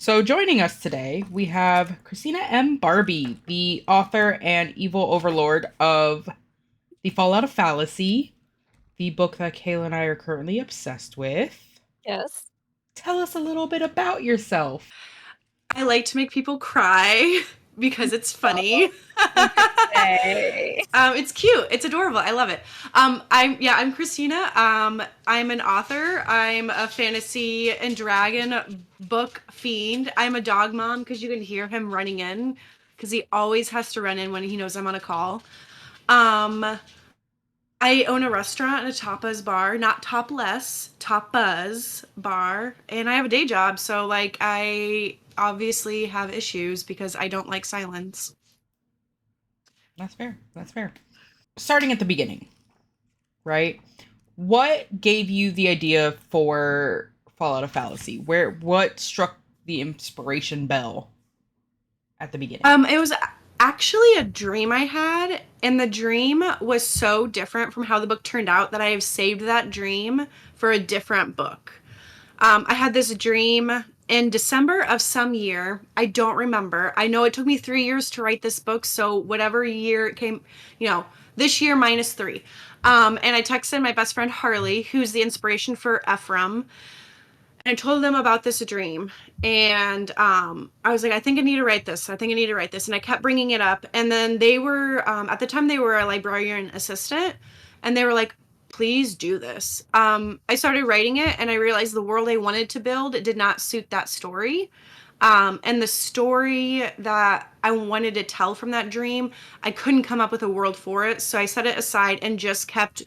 So joining us today, we have Kristina M. Barbee, the author and evil overlord of the Fallout of Fallacy, the book that Kayla and I are currently obsessed with. Yes. Tell us a little bit about yourself. I like to make people cry because it's funny. Say. It's cute. It's adorable. I love it. I'm Christina. I'm an author. I'm a fantasy and dragon book fiend. I'm a dog mom because you can hear him running in because he always has to run in when he knows I'm on a call. Um, I own a restaurant and a tapas bar, not topless, tapas bar, and I have a day job, so like I obviously have issues because I don't like silence. That's fair. That's fair. Starting at the beginning, right? What gave you the idea for Fallout of Fallacy? What struck the inspiration bell at the beginning? It was actually a dream I had, and the dream was so different from how the book turned out that I have saved that dream for a different book. I had this dream in December of some year. I don't remember. I know it took me 3 years to write this book, so whatever year it came, this year minus three. And I texted my best friend Harley, who's the inspiration for Ephraim, and I told them about this dream. And I was like, I think I need to write this. I think I need to write this. And I kept bringing it up. And then they were, at the time, they were a librarian assistant. And they were like, please do this. I started writing it and I realized the world I wanted to build did not suit that story. And the story that I wanted to tell from that dream, I couldn't come up with a world for it. So I set it aside and just kept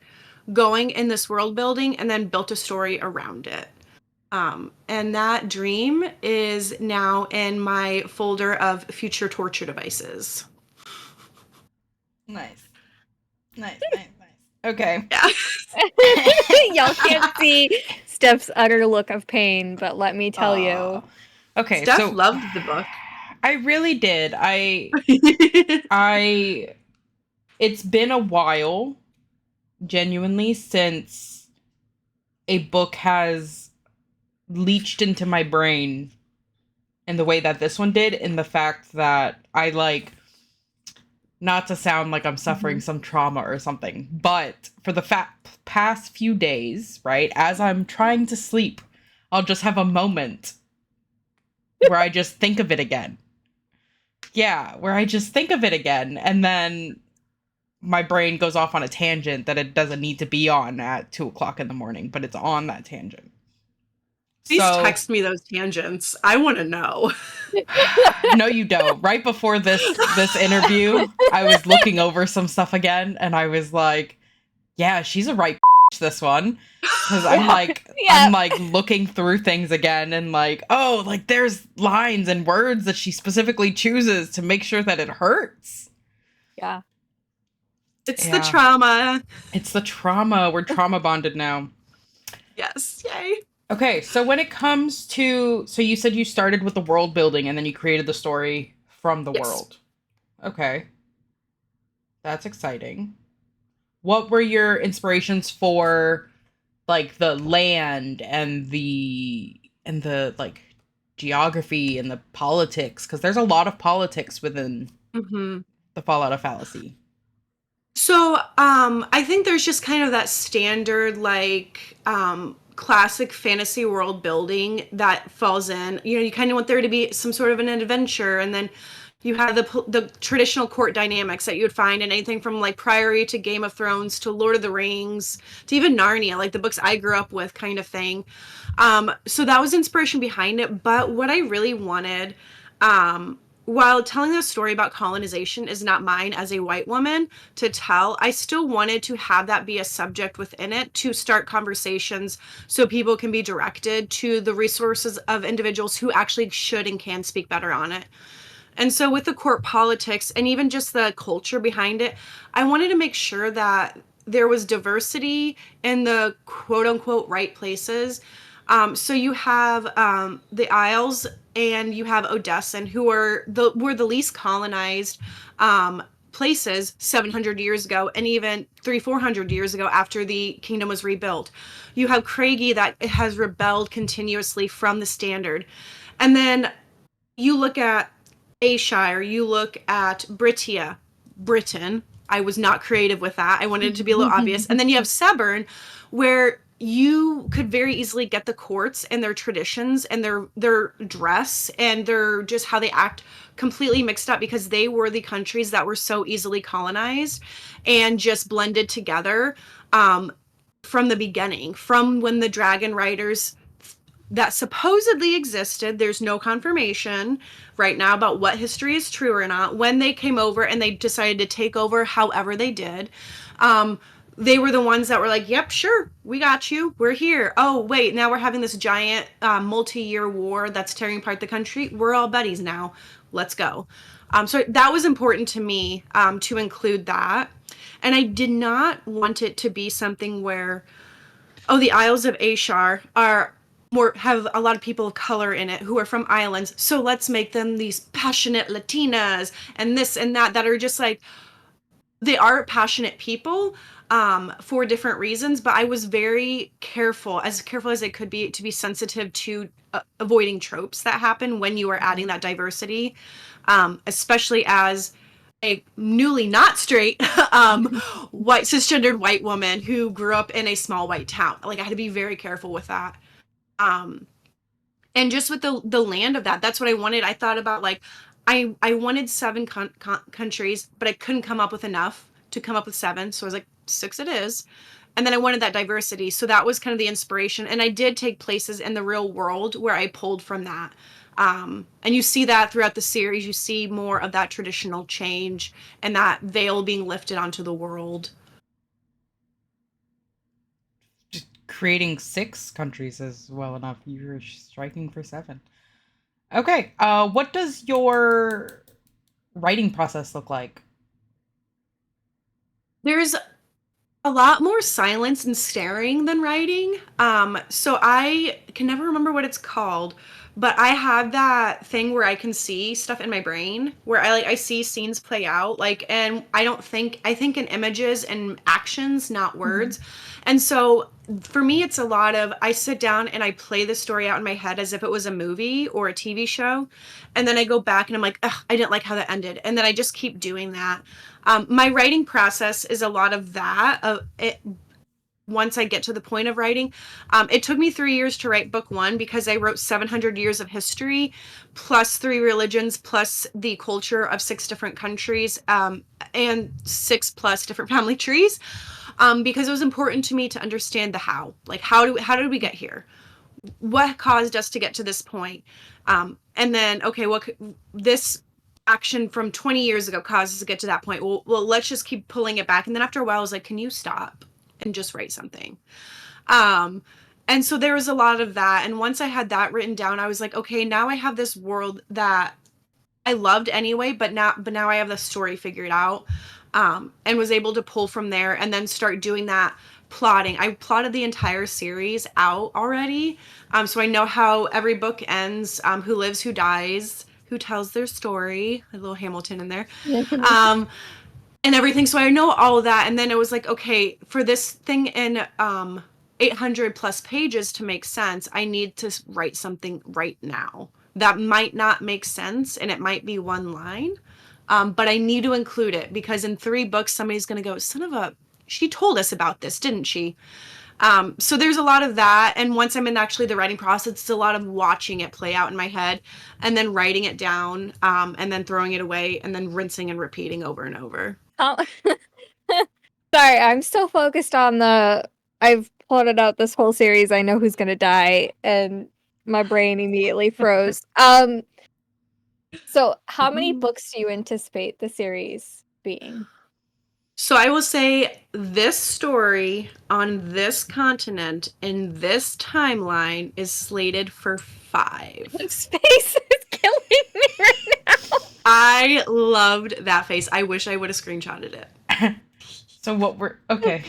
going in this world building and then built a story around it. And that dream is now in my folder of future torture devices. Nice. Nice. Okay. Yeah. Y'all can't see Steph's utter look of pain, but let me tell you. Okay, Steph so loved the book. I really did. It's been a while, genuinely, since a book has leached into my brain in the way that this one did, in the fact that I like, not to sound like I'm suffering some trauma or something, but for the past few days, right, as I'm trying to sleep, I'll just have a moment where I just think of it again. Yeah, where I just think of it again, and then my brain goes off on a tangent that it doesn't need to be on at 2 o'clock in the morning, but it's on that tangent. Please So, text me those tangents. I want to know. no, you don't. Right before this interview, I was looking over some stuff again, and I was like, "Yeah, she's a right this one." Because I'm like, I'm like looking through things again, and like, oh, like there's lines and words that she specifically chooses to make sure that it hurts. Yeah. It's the trauma. It's the trauma. We're trauma bonded now. Yes. Yay. Okay, so when it comes to, so you said you started with the world building and then you created the story from the world. Okay. That's exciting. What were your inspirations for, like, the land and the like geography and the politics? Because there's a lot of politics within the Fallout of Fallacy. So I think there's just kind of that standard, like, classic fantasy world building that falls in. You kind of want there to be some sort of an adventure, and then you have the traditional court dynamics that you would find in anything from like Priory to Game of Thrones to Lord of the Rings to even Narnia, like the books I grew up with, kind of thing. So that was inspiration behind it. But what I really wanted, while telling the story about colonization is not mine as a white woman to tell, I still wanted to have that be a subject within it to start conversations so people can be directed to the resources of individuals who actually should and can speak better on it. And so with the court politics and even just the culture behind it, I wanted to make sure that there was diversity in the quote unquote right places. So you have the Isles and you have Odessan, who were the least colonized places 700 years ago, and even 400 years ago after the kingdom was rebuilt. You have Craigie that has rebelled continuously from the standard. And then you look at Ayrshire, you look at Britain. I was not creative with that. I wanted it to be a little obvious. And then you have Severn, where you could very easily get the courts and their traditions and their dress and their just how they act completely mixed up, because they were the countries that were so easily colonized and just blended together from the beginning, from when the dragonriders that supposedly existed, there's no confirmation right now about what history is true or not, when they came over and they decided to take over however they did. They were the ones that were like, yep, sure, we got you, we're here. Oh wait, now we're having this giant multi-year war that's tearing apart the country. We're all buddies now, let's go. So that was important to me, to include that. And I did not want it to be something where, oh, the Isles of Ayrshire have a lot of people of color in it who are from islands, so let's make them these passionate Latinas and this and that are just like, they are passionate people for different reasons, but I was very careful as I could be, to be sensitive to avoiding tropes that happen when you are adding that diversity, especially as a newly not straight white cisgendered white woman who grew up in a small white town. Like, I had to be very careful with that. And just with the land of that's what I wanted. I thought about, like, I wanted 7 countries, but I couldn't come up with enough to come up with 7. So I was like, 6 it is. And then I wanted that diversity. So that was kind of the inspiration. And I did take places in the real world where I pulled from that. And you see that throughout the series. You see more of that traditional change and that veil being lifted onto the world. Creating 6 countries is well enough. You're striking for 7. Okay. What does your writing process look like? There's a lot more silence and staring than writing. So I can never remember what it's called, but I have that thing where I can see stuff in my brain, where I see scenes play out, like, and I think in images and actions, not words. Mm-hmm. And so for me, it's a lot of, I sit down and I play the story out in my head as if it was a movie or a TV show. And then I go back and I'm like, ugh, I didn't like how that ended. And then I just keep doing that. My writing process is a lot of that. Once I get to the point of writing, it took me 3 years to write book 1, because I wrote 700 years of history, plus 3 religions, plus the culture of 6 different countries, and 6+ different family trees, because it was important to me to understand the how. Like, how did we get here? What caused us to get to this point? And then, okay, this action from 20 years ago caused us to get to that point. Well, let's just keep pulling it back. And then after a while, I was like, can you stop and just write something? And so there was a lot of that. And once I had that written down, I was like, okay, now I have this world that I loved anyway, but now I have the story figured out, and was able to pull from there and then start doing that plotting. I plotted the entire series out already. So I know how every book ends, who lives, who dies, who tells their story, a little Hamilton in there. And everything. So I know all of that. And then it was like, okay, for this thing in 800+ pages to make sense, I need to write something right now. That might not make sense, and it might be one line, but I need to include it, because in 3 books, somebody's going to go, son of a, she told us about this, didn't she? So there's a lot of that. And once I'm in actually the writing process, it's a lot of watching it play out in my head and then writing it down, and then throwing it away and then rinsing and repeating over and over. Oh. Sorry, I'm still focused on I've plotted out this whole series. I know who's gonna die, and my brain immediately froze. So how many books do you anticipate the series being? So I will say this story on this continent in this timeline is slated for 5. Space is killing me right now. I loved that face. I wish I would have screenshotted it. So what we're okay.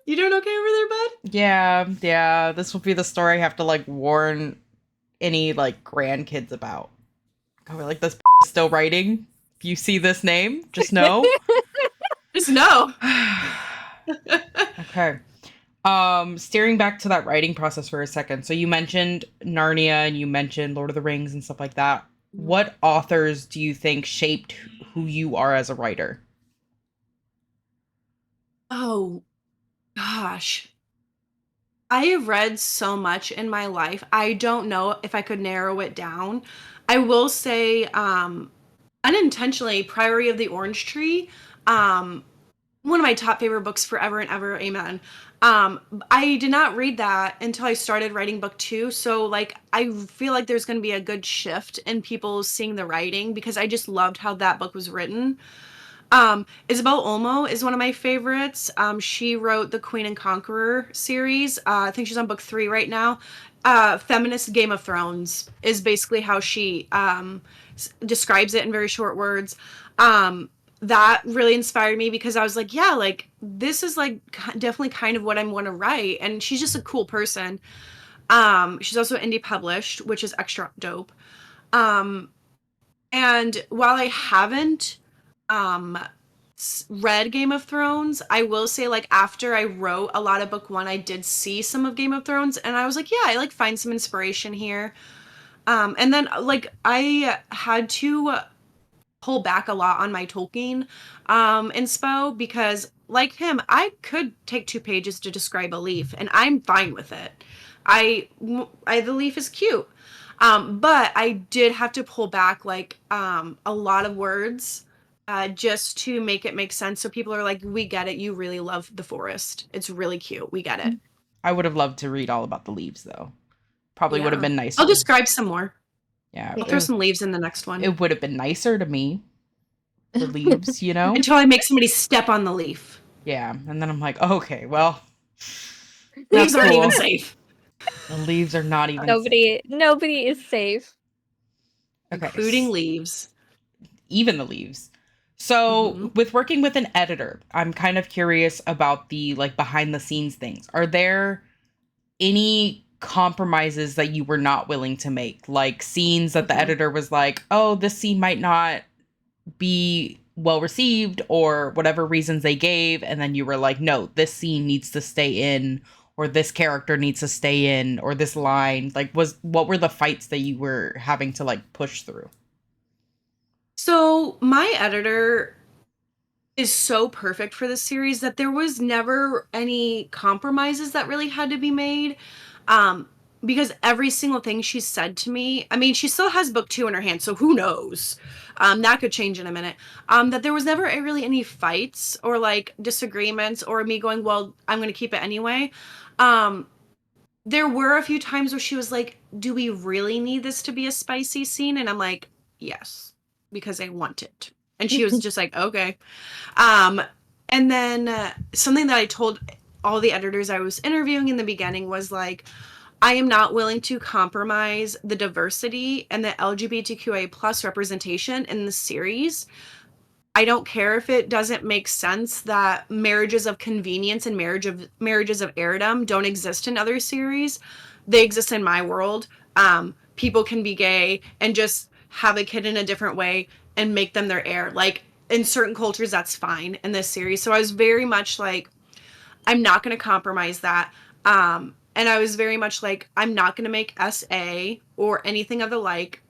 You doing okay over there, bud? Yeah. This will be the story I have to, like, warn any, like, grandkids about. I'll be like, this is still writing. If you see this name, just know. Just know. Okay. Steering back to that writing process for a second. So you mentioned Narnia and you mentioned Lord of the Rings and stuff like that. What authors do you think shaped who you are as a writer? Oh gosh. I have read so much in my life. I don't know if I could narrow it down. I will say, unintentionally, Priory of the Orange Tree, um, one of my top favorite books forever and ever. Amen. I did not read that until I started writing book two. So, like, I feel like there's going to be a good shift in people seeing the writing because I just loved how that book was written. Isabel Olmo is one of my favorites. She wrote the Queen and Conqueror series. I think she's on book three right now. Feminist Game of Thrones is basically how she describes it in very short words. That really inspired me because I was like, yeah, like this is like definitely kind of what I want to write. And she's just a cool person. She's also indie published, which is extra dope. Um, and while I haven't um read Game of Thrones, I will say like after I wrote a lot of book one, I did see some of Game of Thrones and I was like, yeah, I like find some inspiration here. And then like I had to pull back a lot on my Tolkien inspo because like him, I could take 2 pages to describe a leaf and I'm fine with it. The leaf is cute. But I did have to pull back like a lot of words just to make it make sense. So people are like, we get it. You really love the forest. It's really cute. We get it. I would have loved to read all about the leaves, though. Probably would have Yeah. been nicer. I'll describe some more. Yeah. I'll throw some leaves in the next one. It would have been nicer to me. The leaves, you know? Until I make somebody step on the leaf. Yeah. And then I'm like, okay, well. Leaves aren't even safe. The leaves are not even Nobody is safe. Okay. Including leaves. Even the leaves. So with working with an editor, I'm kind of curious about the like behind the scenes things. Are there any compromises that you were not willing to make? Like scenes that the editor was like, oh, this scene might not be well received or whatever reasons they gave. And then you were like, no, this scene needs to stay in, or this character needs to stay in, or this line. Like what were the fights that you were having to like push through? So my editor is so perfect for this series that there was never any compromises that really had to be made. Because every single thing she said to me, I mean, she still has book two in her hand, so who knows? That could change in a minute. That there was never really any fights or like disagreements or me going, well, I'm going to keep it anyway. There were a few times where she was like, do we really need this to be a spicy scene? And I'm like, yes, because I want it. And she was just like, okay. And then something that I told all the editors I was interviewing in the beginning was like, I am not willing to compromise the diversity and the LGBTQIA plus representation in the series. I don't care if it doesn't make sense that marriages of convenience and marriages of heirdom don't exist in other series. They exist in my world. People can be gay and just have a kid in a different way and make them their heir. Like in certain cultures, that's fine in this series. So I was very much like, I'm not going to compromise that. And I was very much like, I'm not going to make SA or anything of the like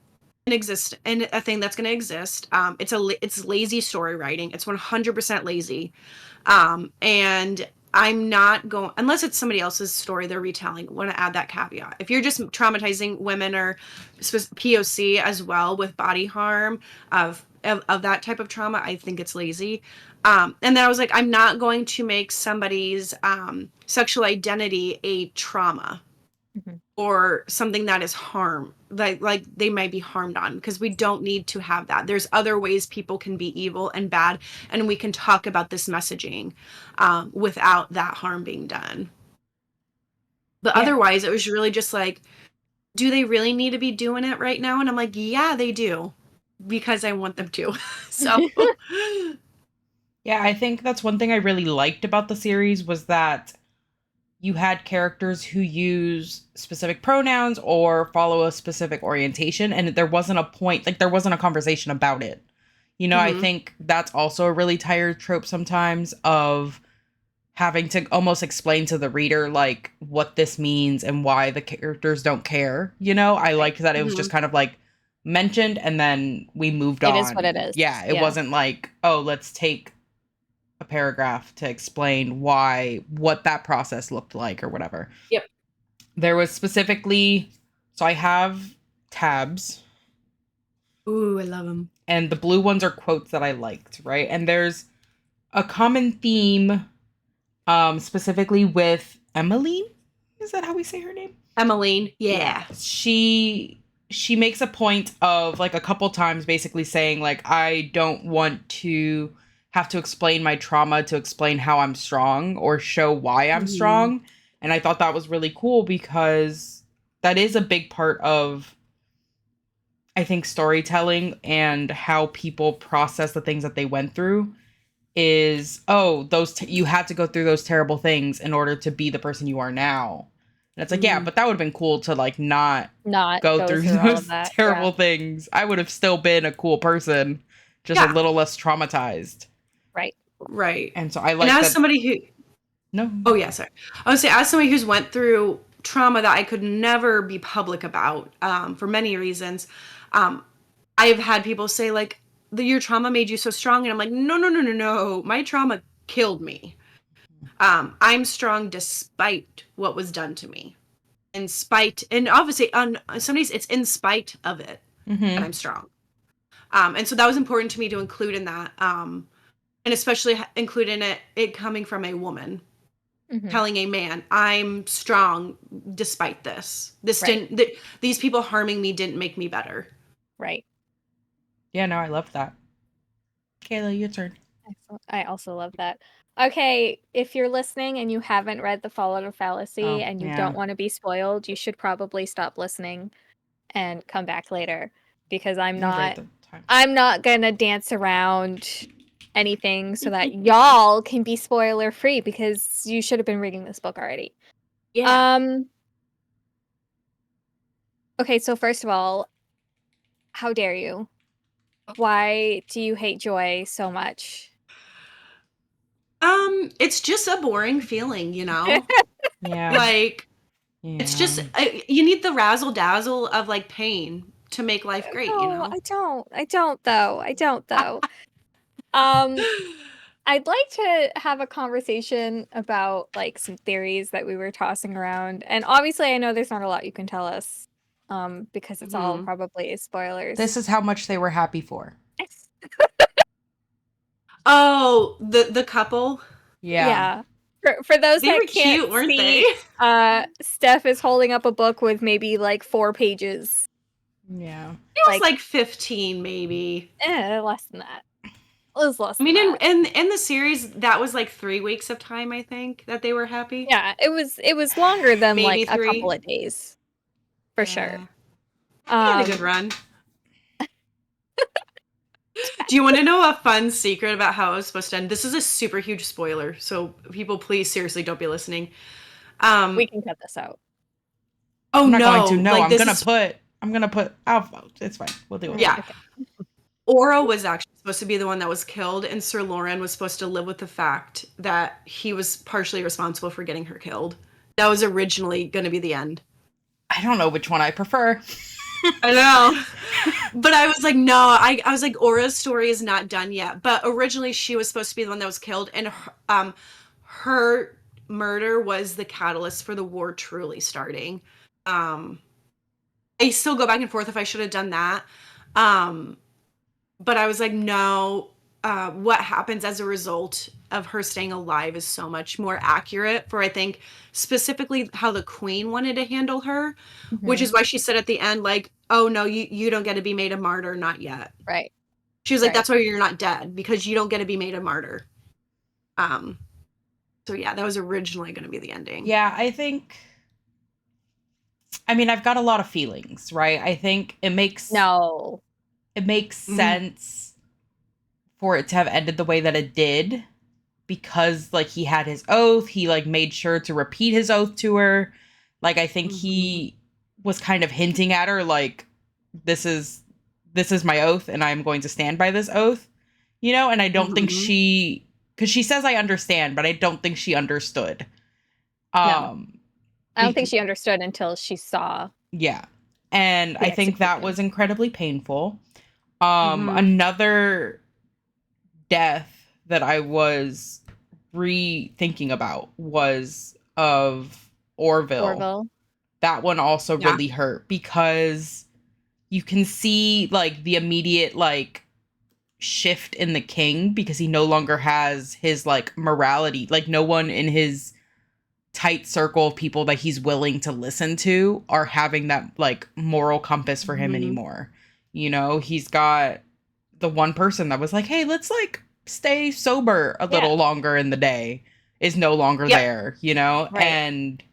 and a thing that's going to exist. It's lazy story writing. It's 100% lazy. And I'm not going, unless it's somebody else's story they're retelling, want to add that caveat. If you're just traumatizing women or POC as well with body harm of that type of trauma, I think it's lazy. And then I was like, I'm not going to make somebody's sexual identity a trauma or something that is harm, like they might be harmed on, because we don't need to have that. There's other ways people can be evil and bad, and we can talk about this messaging without that harm being done. But otherwise, it was really just like, do they really need to be doing it right now? And I'm like, yeah, they do, because I want them to. So yeah, I think that's one thing I really liked about the series was that you had characters who use specific pronouns or follow a specific orientation, and there wasn't a point, like there wasn't a conversation about it. You know, I think that's also a really tired trope sometimes of having to almost explain to the reader like what this means and why the characters don't care. I liked that it was just kind of like mentioned and then we moved on. It is what it is. Yeah, it wasn't like, oh, let's take a paragraph to explain what that process looked like or whatever. Yep. There was specifically, so I have tabs. Ooh, I love them. And the blue ones are quotes that I liked, right? And there's a common theme, specifically with Emmeline. Is that how we say her name? Emmeline, yeah. She makes a point of like a couple times basically saying like, I don't want to have to explain my trauma to explain how I'm strong or show why I'm strong. And I thought that was really cool because that is a big part of, I think, storytelling and how people process the things that they went through is, you had to go through those terrible things in order to be the person you are now. And it's like, yeah, but that would have been cool to like not go through those terrible things. I would have still been a cool person, just a little less traumatized. Right. And so I like that. And as somebody who... No. Oh, yeah, sorry. I would say as somebody who's went through trauma that I could never be public about for many reasons, I've had people say like, your trauma made you so strong. And I'm like, no. My trauma killed me. I'm strong despite what was done to me. In spite, and obviously on some days it's in spite of it that I'm strong. And so that was important to me to include in that. And especially include in it coming from a woman. Telling a man, I'm strong despite this. These people harming me didn't make me better. Right. Yeah, no, I love that. Kayla, your turn. I also love that. Okay, if you're listening and you haven't read The Fallout of Fallacy and you don't want to be spoiled, you should probably stop listening and come back later because I'm not gonna dance around anything so that y'all can be spoiler free because you should have been reading this book already. Yeah. Okay, so first of all, how dare you? Why do you hate Joy so much? It's just a boring feeling, Yeah. Like, it's just, you need the razzle dazzle of like pain to make life great, I don't though. I'd like to have a conversation about like some theories that we were tossing around. And obviously I know there's not a lot you can tell us because it's all probably spoilers. This is how much they were happy for. Oh, the couple? Yeah. For those they that were can't cute, weren't see, they? Steph is holding up a book with maybe like 4 pages. Yeah. It was like 15 maybe. Less than that. It was less. I mean, in the series, that was like 3 weeks of time, I think, that they were happy. Yeah, it was longer than maybe like 3. a couple of days, for sure. They had a good run. Do you want to know a fun secret about how it was supposed to end? This is a super huge spoiler, so people, please, seriously, don't be listening. We can cut this out. Oh, I'm not no. going to. No, like, I'm gonna put. It's fine. We'll do it. Yeah. Okay. Aura was actually supposed to be the one that was killed, and Sir Lauren was supposed to live with the fact that he was partially responsible for getting her killed. That was originally going to be the end. I don't know which one I prefer. I know. But I was like, no, I was like, Aura's story is not done yet. But originally she was supposed to be the one that was killed, and her murder was the catalyst for the war truly starting. I still go back and forth if I should have done that. But I was like, no, what happens as a result of her staying alive is so much more accurate for, I think, specifically how the queen wanted to handle her, which is why she said at the end, like, oh, no, you don't get to be made a martyr, not yet. Right. She was like, that's why you're not dead, because you don't get to be made a martyr. So, yeah, that was originally going to be the ending. Yeah, I think... I mean, I've got a lot of feelings, right? I think it makes... No. It makes sense for it to have ended the way that it did, because, like, he had his oath. He, like, made sure to repeat his oath to her. Like, I think he was kind of hinting at her, like, this is my oath, and I'm going to stand by this oath, And I don't think she because she says I understand, but I don't think she understood. No. I don't think she understood until she saw. Yeah. And I think that was incredibly painful. Mhm. Another death that I was rethinking about was of Orville. That one also really hurt because you can see like the immediate like shift in the king because he no longer has his like morality. Like no one in his tight circle of people that he's willing to listen to are having that like moral compass for him anymore. You know, he's got the one person that was like, hey, let's like stay sober a little longer in the day is no longer there, you know? Right. And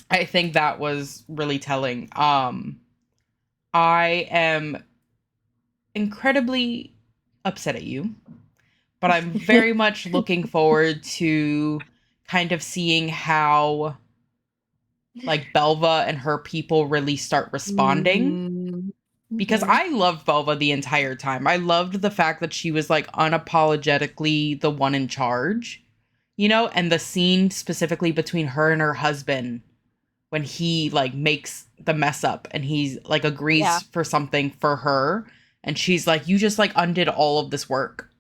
I think that was really telling. I am incredibly upset at you, but I'm very much looking forward to kind of seeing how like Belva and her people really start responding. Because I loved Belva the entire time. I loved the fact that she was like unapologetically the one in charge, you know, and the scene specifically between her and her husband when he like makes the mess up and he's like agrees for something for her and she's like, you just like undid all of this work.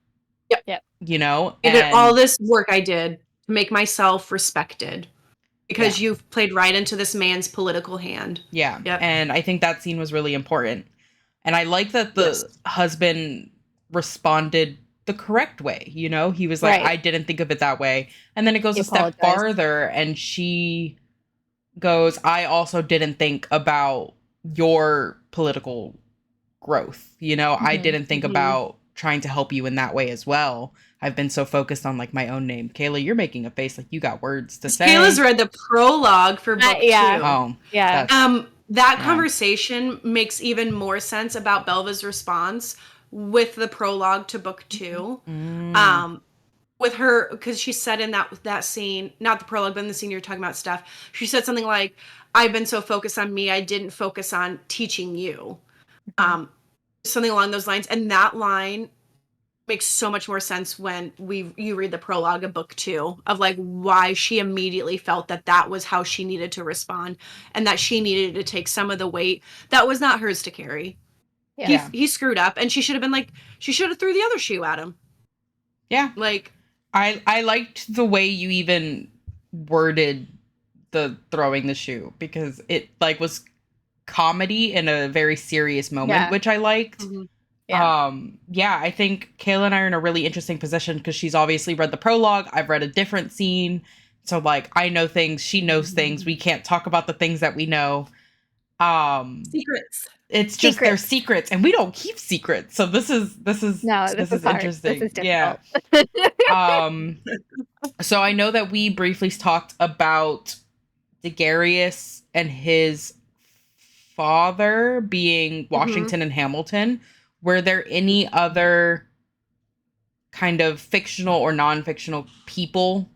Yep. You know, I did all this work I did to make myself respected because you've played right into this man's political hand. Yeah. Yep. And I think that scene was really important. And I like that the husband responded the correct way. You know, he was like, I didn't think of it that way. And then it goes a step farther and she goes, I also didn't think about your political growth. You know, I didn't think about trying to help you in that way as well. I've been so focused on like my own name. Kayla, you're making a face like you got words to say. Kayla's read the prologue for book 2. Oh, yeah. That conversation makes even more sense about Belva's response with the prologue to book 2. With her, because she said in that scene, not the prologue, but in the scene you're talking about, Steph, she said something like, I've been so focused on me, I didn't focus on teaching you. Something along those lines. And that line makes so much more sense when you read the prologue of book 2 of like why she immediately felt that was how she needed to respond and that she needed to take some of the weight that was not hers to carry. He screwed up and she should have been like, she should have threw the other shoe at him. Like I liked the way you even worded the throwing the shoe because it like was comedy in a very serious moment, which I liked. I think Kayla and I are in a really interesting position because she's obviously read the prologue. I've read a different scene. So like I know things, she knows things. We can't talk about the things that we know. Secrets. It's just their secrets and we don't keep secrets. So this is interesting. This is difficult. So I know that we briefly talked about Daguerreus and his father being Washington and Hamilton. Were there any other kind of fictional or non-fictional people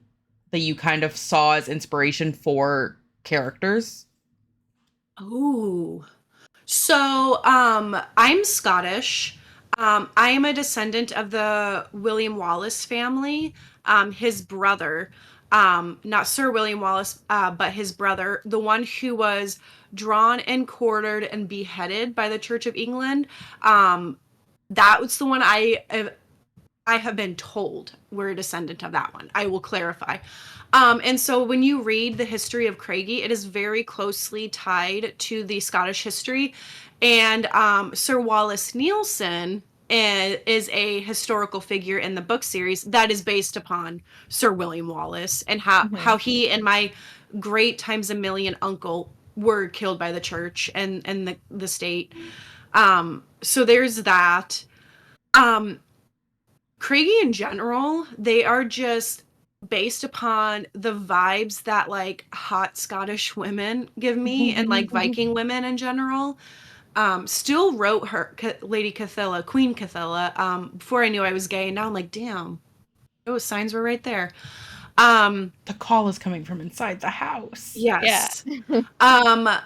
that you kind of saw as inspiration for characters? Oh, so I'm Scottish. I am a descendant of the William Wallace family. His brother, not Sir William Wallace, but his brother, the one who was drawn and quartered and beheaded by the Church of England. That was the one I have been told we're a descendant of that one. I will clarify. And so when you read the history of Craigie, it is very closely tied to the Scottish history. And Sir Wallace Neilson is a historical figure in the book series that is based upon Sir William Wallace and how he and my great times a million uncle were killed by the church and the state. So there's that. Craigie in general, they are just based upon the vibes that like hot Scottish women give me and like Viking women in general. Still wrote her Lady Cathilla, Queen Cathilla, before I knew I was gay. And now I'm like, damn, those signs were right there. The call is coming from inside the house. Yes. Yeah.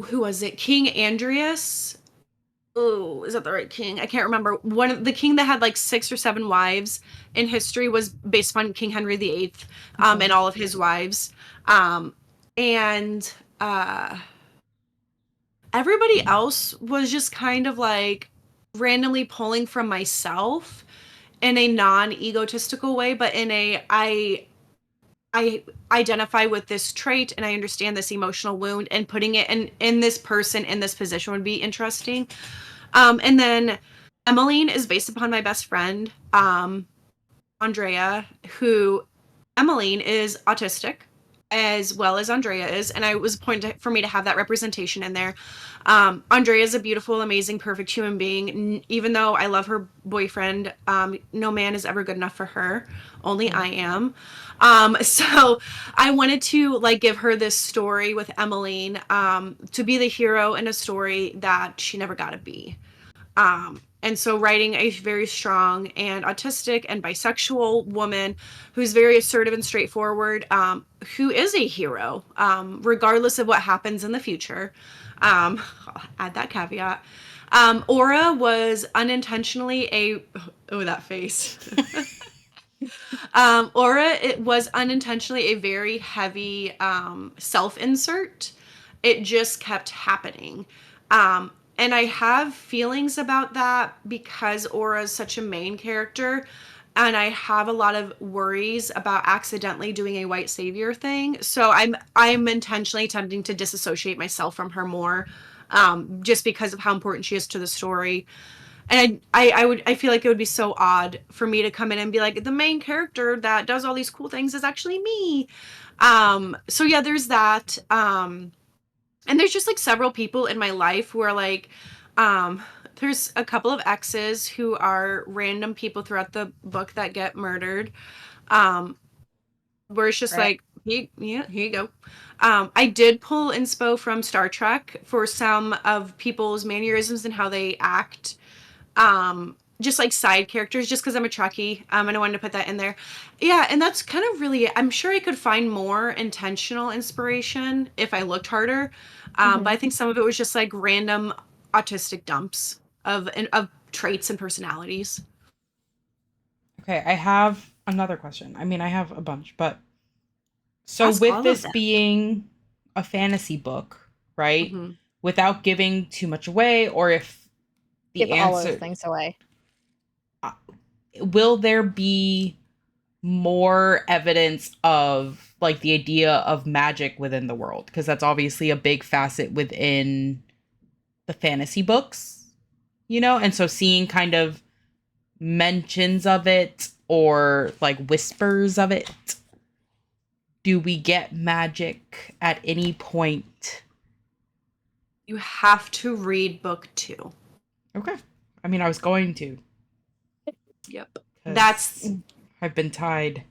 Who was it? King Andreas oh, is that the right king? I can't remember. The king that had like 6 or 7 wives in history was based on King Henry VIII, and all of his wives. And everybody else was just kind of like randomly pulling from myself in a non-egotistical way, but in a I identify with this trait and I understand this emotional wound, and putting it in this person in this position would be interesting. And then Emmeline is based upon my best friend, Andrea, who Emmeline is autistic as well as Andrea is, and it was a point for me to have that representation in there. Andrea is a beautiful, amazing, perfect human being. Even though I love her boyfriend, no man is ever good enough for her. Only I am. So I wanted to like give her this story with Emmeline, to be the hero in a story that she never got to be. And so writing a very strong and autistic and bisexual woman who's very assertive and straightforward, who is a hero, regardless of what happens in the future. I'll add that caveat. Aura was unintentionally that face. Aura, it was unintentionally a very heavy self-insert. It just kept happening. And I have feelings about that because Aura is such a main character, and I have a lot of worries about accidentally doing a white savior thing. So I'm intentionally attempting to disassociate myself from her more, just because of how important she is to the story. And I feel like it would be so odd for me to come in and be like, the main character that does all these cool things is actually me. So yeah, there's that. And there's just like several people in my life who are like, there's a couple of exes who are random people throughout the book that get murdered. Where it's just like, here you go. I did pull inspo from Star Trek for some of people's mannerisms and how they act. Just like side characters, just because I'm a Trekkie, and I wanted to put that in there. Yeah, and that's kind of really, I'm sure I could find more intentional inspiration if I looked harder. But I think some of it was just like random autistic dumps of traits and personalities. Okay, I have another question. I mean, I have a bunch, but so Ask with this being a fantasy book, right? Mm-hmm. Without giving too much away, or if the Give all those things away. Will there be more evidence of like the idea of magic within the world? Because that's obviously a big facet within the fantasy books, you know? And so seeing kind of mentions of it or like whispers of it. Do we get magic at any point? You have to read book 2. Okay. I mean, I was going to. Yep. I've been tied.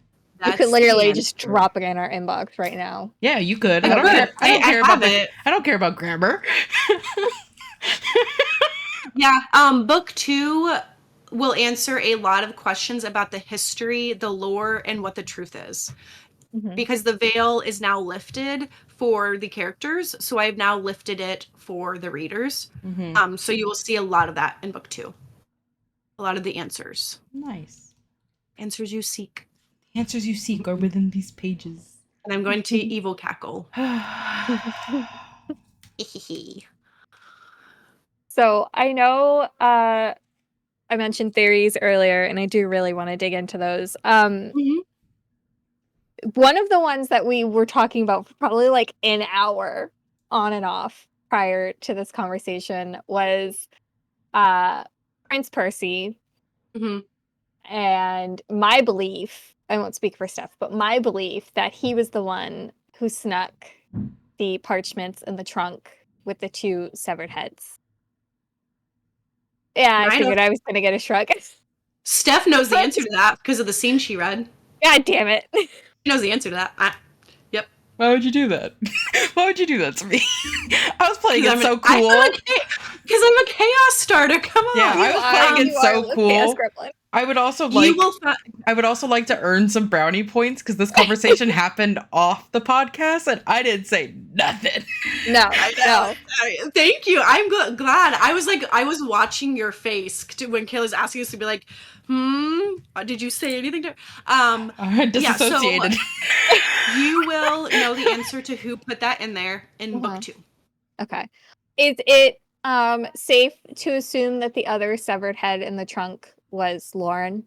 You could literally just drop it in our inbox right now. Yeah, you could. I don't care about grammar. Yeah, book 2 will answer a lot of questions about the history, the lore, and what the truth is. Because the veil is now lifted for the characters, so I've now lifted it for the readers. So you will see a lot of that in book 2. A lot of the answers. Nice. Answers you seek. Answers you seek are within these pages. And I'm going to evil cackle. So I know I mentioned theories earlier, and I do really want to dig into those. One of the ones that we were talking about for probably like an hour on and off prior to this conversation was Prince Percy. And my belief, I won't speak for Steph, but my belief that he was the one who snuck the parchments in the trunk with the 2 severed heads. Yeah, I figured I was going to get a shrug. Steph knows the answer to that because of the scene she read. God damn it. She knows the answer to that. Yep. Why would you do that? Why would you do that to me? I was playing it so cool. Because I'm a chaos starter. Come on. Yeah, I was playing it so cool. I would also like to earn some brownie points because this conversation happened off the podcast and I didn't say nothing. No. Thank you. I'm glad. I was watching your face when Kayla's asking us to be like, did you say anything to disassociated. Yeah, so you will know the answer to who put that in there in book 2. Okay. Is it safe to assume that the other severed head in the trunk was Lauren?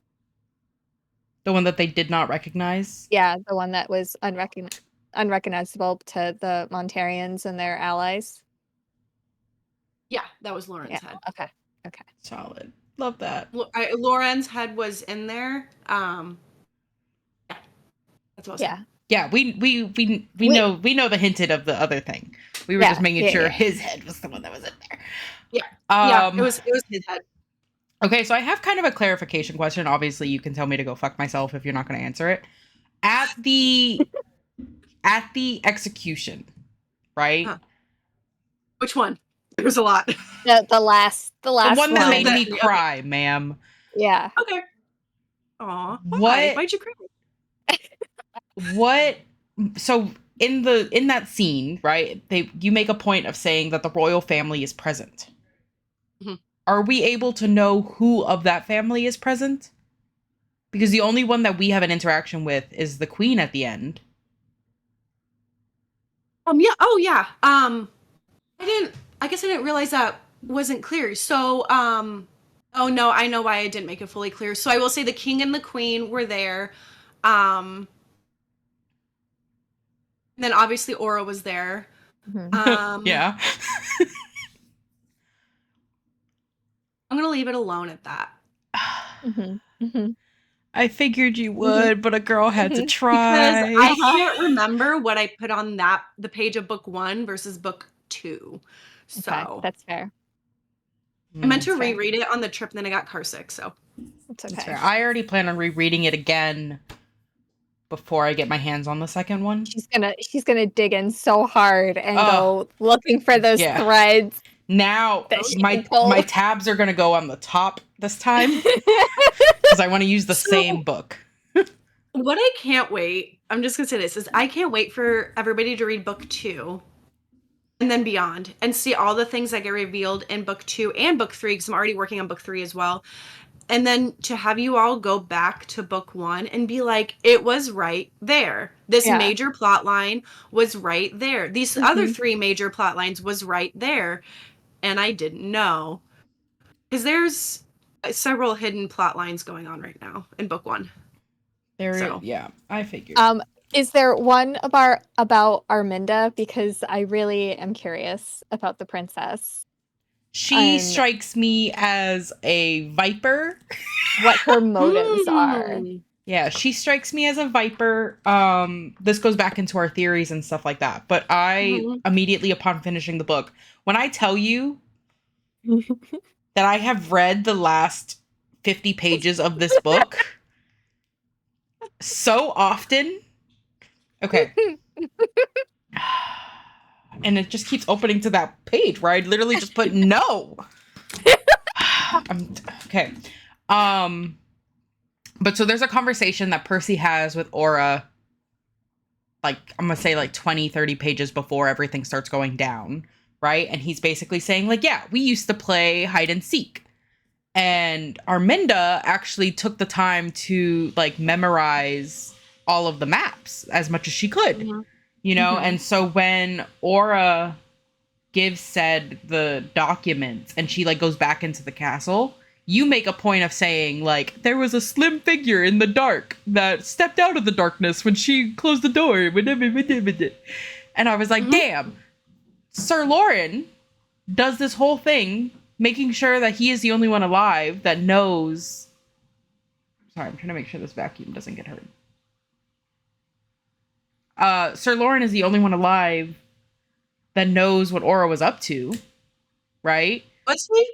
The one that they did not recognize? Yeah, the one that was unrecognizable to the Montarians and their allies. Yeah, that was Lauren's head. Okay. Solid. Love that. Lauren's head was in there. Yeah, that's what I was saying. Yeah, we know the hinted of the other thing. We were just making sure his head was the one that was in there. Yeah, it was his head. Okay, so I have kind of a clarification question. Obviously, you can tell me to go fuck myself if you're not going to answer it. At the execution, right? Which one? There was a lot. The last the one that made me cry, ma'am. Yeah. Okay. Aw. Why'd you cry? What? So in that scene, right? You make a point of saying that the royal family is present. Mm-hmm. Are we able to know who of that family is present? Because the only one that we have an interaction with is the queen at the end. Yeah. Oh yeah. I guess I didn't realize that wasn't clear. So oh no, I know why I didn't make it fully clear. So I will say the king and the queen were there. And then obviously Aura was there. Mm-hmm. Yeah. I'm gonna leave it alone at that. Mm-hmm. Mm-hmm. I figured you would, but a girl had to try. Because I can't remember what I put on the page of book 1 versus book 2. So okay, that's fair. I meant to reread it on the trip, and then I got car sick, so it's okay. That's fair. I already plan on rereading it again before I get my hands on the second one. She's gonna dig in so hard and go looking for those threads. Now my tabs are gonna go on the top this time because I want to use the same book. What I can't wait, I'm just gonna say this, is I can't wait for everybody to read book 2 and then beyond and see all the things that get revealed in book 2 and book 3, because I'm already working on book 3 as well. And then to have you all go back to book 1 and be like, it was right there. This major plot line was right there. These other 3 major plot lines was right there. And I didn't know. Because there's several hidden plot lines going on right now in book 1. I figured. Is there one about Arminda? Because I really am curious about the princess. She strikes me as a viper. What her motives are. Yeah, she strikes me as a viper. This goes back into our theories and stuff like that. But I immediately upon finishing the book, when I tell you that I have read the last 50 pages of this book so often. Okay. And it just keeps opening to that page where I literally just put no. Okay. But so there's a conversation that Percy has with Aura, like, I'm going to say like 20, 30 pages before everything starts going down, right? And he's basically saying like, yeah, we used to play hide and seek. And Arminda actually took the time to like memorize all of the maps as much as she could, you know? And so when Aura gives said the documents and she like goes back into the castle, you make a point of saying like, there was a slim figure in the dark that stepped out of the darkness when she closed the door. And I was like, damn, Sir Lauren does this whole thing making sure that he is the only one alive that knows. Sorry, I'm trying to make sure this vacuum doesn't get hurt. Sir Lauren is the only one alive that knows what Aura was up to, right? Was he?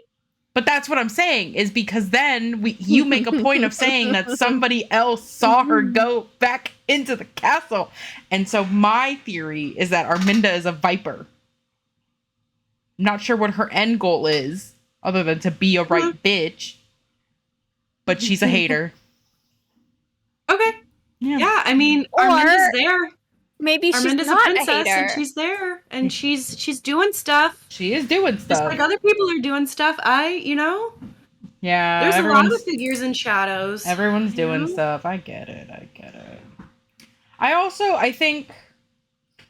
But that's what I'm saying, is because then you make a point of saying that somebody else saw her go back into the castle. And so my theory is that Arminda is a viper. I'm not sure what her end goal is, other than to be a right bitch. But she's a hater. Okay. Yeah, I mean, Or Arminda's there. Maybe Arminda's she's not a princess, a hater. and she's there, and she's doing stuff. She is doing Just stuff. like other people are doing stuff. Yeah, there's a lot of figures in shadows. Everyone's doing stuff. I get it. I think,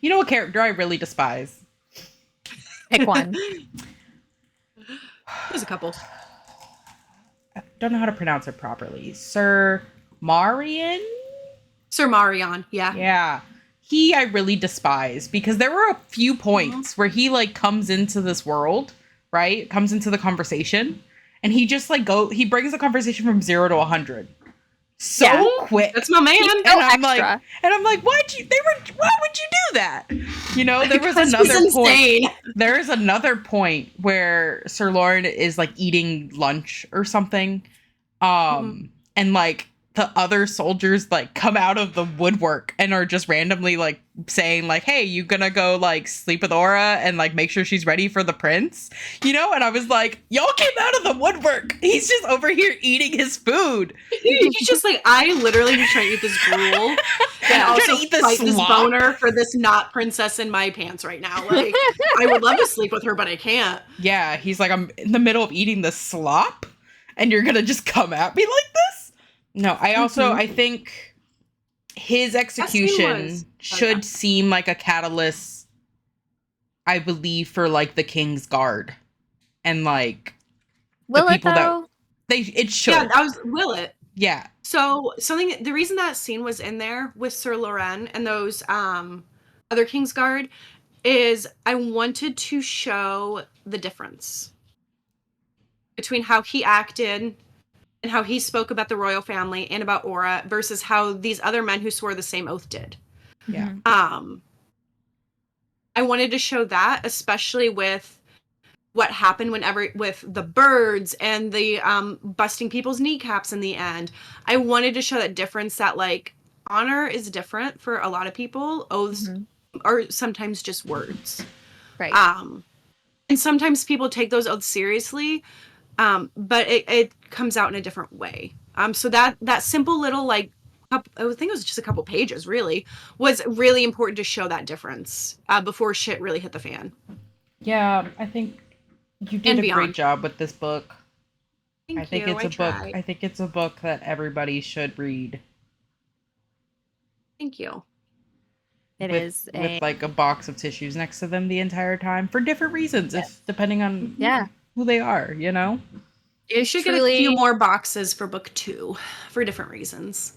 you know, a character I really despise. Pick one. There's a couple. I don't know how to pronounce it properly. Sir Marion? Sir Marion, yeah. Yeah. I really despise, because there were a few points where he like comes into this world, right? Comes into the conversation, and he just like he brings the conversation from 0 to 100 so quick. That's my man. And I'm like, why would you do that? You know, there was another point. There is another point where Sir Lauren is like eating lunch or something. And like the other soldiers like come out of the woodwork and are just randomly like saying like, hey, you gonna go like sleep with Aura and like make sure she's ready for the prince, you know? And I was like, y'all came out of the woodwork. He's just over here eating his food. He's just like, I literally was trying to eat this gruel and also eat this fight this slop. boner for this not princess in my pants right now. Like, I would love to sleep with her, but I can't. Yeah, he's like, I'm in the middle of eating the slop and you're gonna just come at me like this? No, I think his execution should seem like a catalyst, I believe, for like the King's Guard and like will it though? It should. Yeah, will it? Yeah. So the reason that scene was in there with Sir Lauren and those other King's Guard is I wanted to show the difference between how he acted and how he spoke about the royal family and about Aura versus how these other men who swore the same oath did. Yeah. I wanted to show that, especially with what happened with the birds and the busting people's kneecaps in the end. I wanted to show that difference, that like honor is different for a lot of people. Oaths are sometimes just words. Right. And sometimes people take those oaths seriously. But it comes out in a different way. So that simple little, like, I think it was just a couple pages, really, was really important to show that difference before shit really hit the fan. Yeah, I think you did a great job with this book. I think it's a book that everybody should read. Thank you. With like a box of tissues next to them the entire time for different reasons, depending on who they are, you know? You should get a few more boxes for book 2 for different reasons.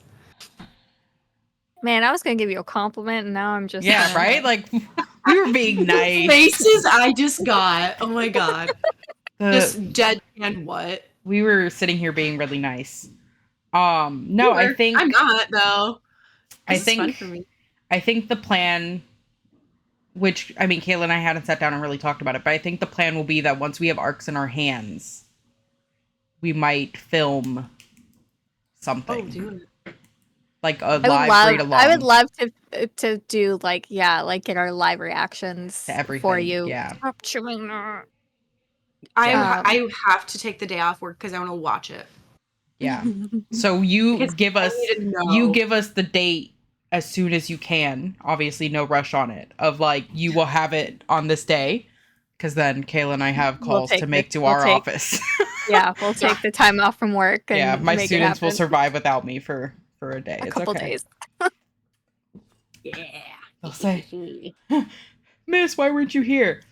Man, I was going to give you a compliment and now I'm just... Yeah, right? Like, we were being nice. The faces I just got. Oh my God. Just dead and what? We were sitting here being really nice. No, I think... I'm not, though. I think the plan... Which, I mean, Kayla and I hadn't sat down and really talked about it, but I think the plan will be that once we have arcs in our hands, we might film something. Oh, dude. Like a live read along. I would love to do like get our live reactions to everything for you. Yeah. Stop chewing that. I have to take the day off work because I want to watch it. Yeah. So you give us the date as soon as you can. Obviously, no rush on it. Of like, you will have it on this day, because then Kayla and I have calls to make to our office. Yeah, we'll take the time off from work. And my students will survive without me for a day. A couple days. Yeah. They'll say, Miss, why weren't you here?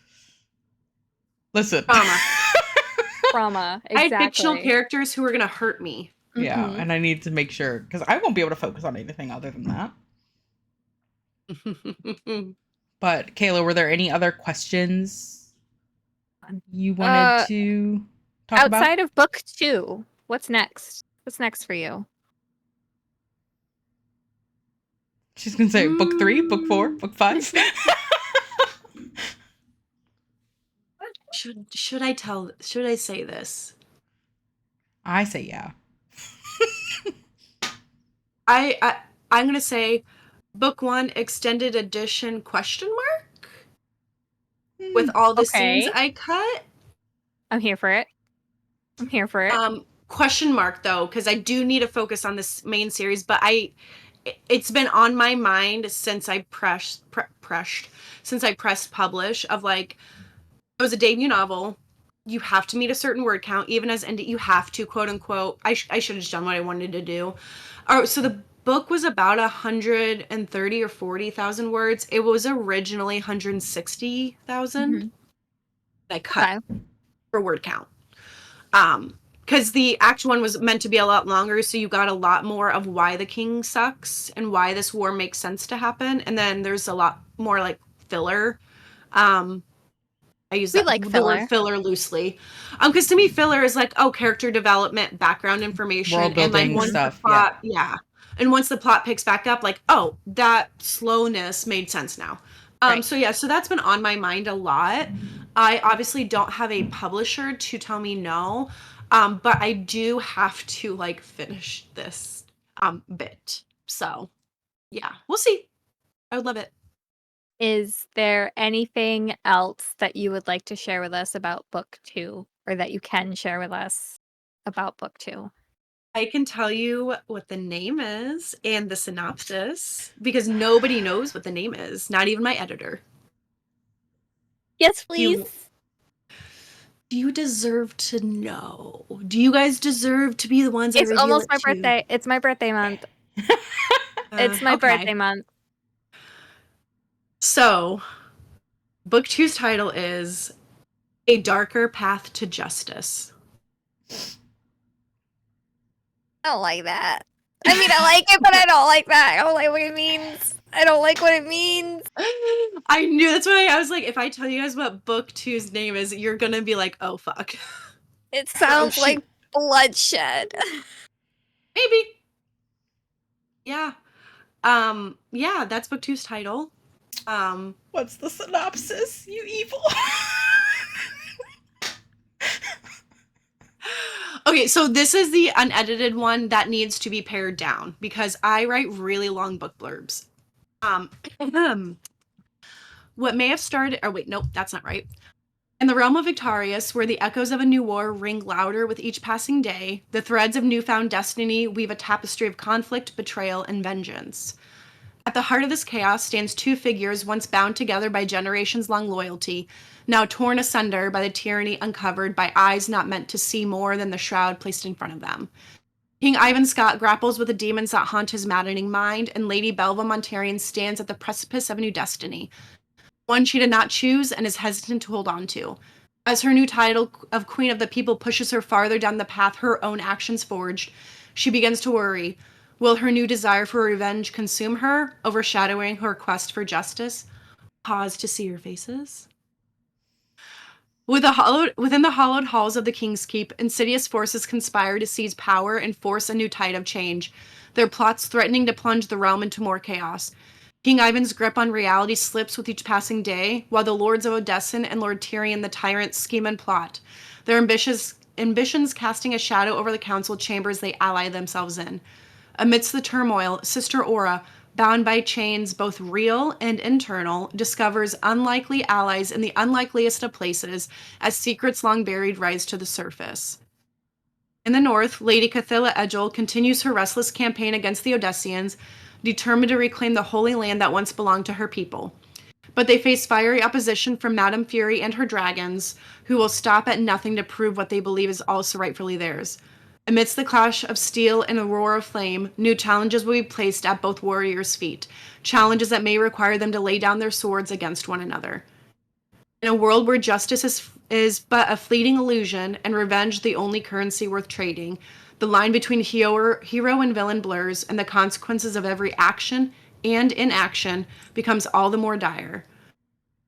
Listen. Trauma. Exactly. I had fictional characters who were going to hurt me. Yeah, and I need to make sure, because I won't be able to focus on anything other than that. But Kayla, were there any other questions you wanted to talk about? Outside of book 2, what's next? What's next for you? She's going to say book 3, book 4, book 5. Should I say this? I say yeah. I'm gonna say book 1 extended edition ? With all the scenes Okay. I cut. I'm here for it. Question mark though, because I do need to focus on this main series, but it's been on my mind since I pressed publish of like, it was a debut novel. You have to meet a certain word count, even as indie. You have to, quote unquote. I should have just done what I wanted to do. So the book was about 130 or 40,000 words. It was originally 160,000. I cut for word count. Because the actual one was meant to be a lot longer, so you got a lot more of why the king sucks and why this war makes sense to happen. And then there's a lot more like filler. I use the word filler loosely. Because to me, filler is like, oh, character development, background information, World building and like once stuff. the plot, and once the plot picks back up, like, oh, that slowness made sense now. So that's been on my mind a lot. I obviously don't have a publisher to tell me no, but I do have to like finish this bit. So yeah, we'll see. I would love it. Is there anything else that you would like to share with us about book 2, or that you can share with us about book 2? I can tell you what the name is and the synopsis, because nobody knows what the name is, not even my editor. Yes, please. Do you deserve to know? Do you guys deserve to be the ones It's I reveal almost it my to? birthday. It's my birthday month. It's my birthday month. So, book 2's title is A Darker Path to Justice. I don't like that. I mean, I like it, but I don't like that. I don't like what it means. I don't like what it means. I knew, that's why I was like, if I tell you guys what book 2's name is, you're gonna be like, oh fuck. It sounds like bloodshed. Maybe. Yeah. Yeah, that's book 2's title. What's the synopsis, you evil? Okay, so this is the unedited one that needs to be pared down because I write really long book blurbs. What may have started, oh wait, nope, that's not right. In the realm of Victorious, where the echoes of a new war ring louder with each passing day, the threads of newfound destiny weave a tapestry of conflict, betrayal, and vengeance. At the heart of this chaos stands two figures once bound together by generations-long loyalty, now torn asunder by the tyranny uncovered by eyes not meant to see more than the shroud placed in front of them. King Ivan Scott grapples with the demons that haunt his maddening mind, and Lady Belva Montarian stands at the precipice of a new destiny, one she did not choose and is hesitant to hold on to. As her new title of Queen of the People pushes her farther down the path her own actions forged, she begins to worry. Will her new desire for revenge consume her, overshadowing her quest for justice? Pause to see your faces. Within the hollowed halls of the King's Keep, insidious forces conspire to seize power and force a new tide of change, their plots threatening to plunge the realm into more chaos. King Ivan's grip on reality slips with each passing day, while the Lords of Odessin and Lord Tyrion the Tyrant scheme and plot, their ambitions casting a shadow over the council chambers they ally themselves in. Amidst the turmoil, Sister Aura, bound by chains both real and internal, discovers unlikely allies in the unlikeliest of places as secrets long buried rise to the surface. In the north, Lady Cathilla Edgel continues her restless campaign against the Odessians, determined to reclaim the holy land that once belonged to her people. But they face fiery opposition from Madame Fury and her dragons, who will stop at nothing to prove what they believe is also rightfully theirs. Amidst the clash of steel and a roar of flame, new challenges will be placed at both warriors' feet, challenges that may require them to lay down their swords against one another. In a world where justice is but a fleeting illusion and revenge the only currency worth trading, the line between hero and villain blurs, and the consequences of every action and inaction becomes all the more dire.